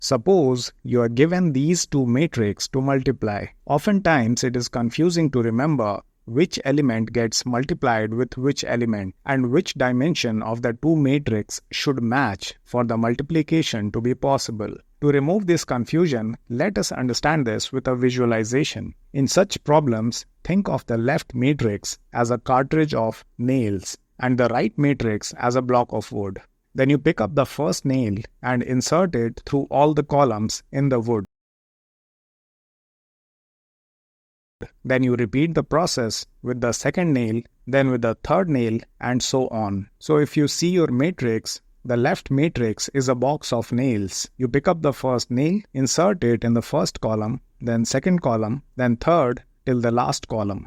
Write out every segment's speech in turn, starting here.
Suppose you are given these two matrices to multiply. Oftentimes it is confusing to remember which element gets multiplied with which element and which dimension of the two matrices should match for the multiplication to be possible. To remove this confusion, let us understand this with a visualization. In such problems, think of the left matrix as a cartridge of nails and the right matrix as a block of wood. Then you pick up the first nail and insert it through all the columns in the wood. Then you repeat the process with the second nail, then with the third nail, and so on. So if you see your matrix, the left matrix is a box of nails. You pick up the first nail, insert it in the first column, then second column, then third till the last column.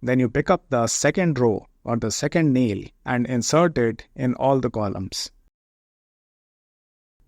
Then you pick up the second row or the second nail and insert it in all the columns.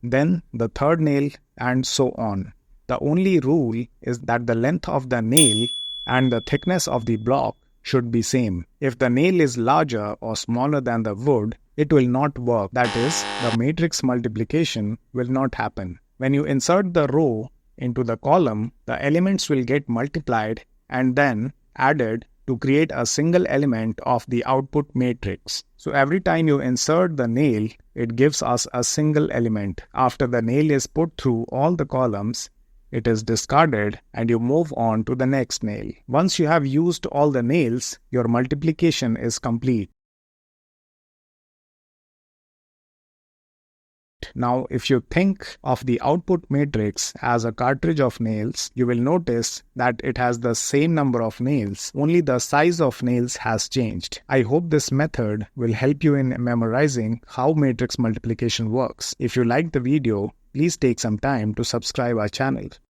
Then the third nail, and so on. The only rule is that the length of the nail and the thickness of the block should be same. If the nail is larger or smaller than the wood, it will not work. That is, the matrix multiplication will not happen. When you insert the row into the column, the elements will get multiplied and then added to create a single element of the output matrix. So every time you insert the nail, it gives us a single element. After the nail is put through all the columns, it is discarded and you move on to the next nail. Once you have used all the nails, your multiplication is complete. Now, if you think of the output matrix as a cartridge of nails, you will notice that it has the same number of nails, only the size of nails has changed. I hope this method will help you in memorizing how matrix multiplication works. If you liked the video, please take some time to subscribe our channel.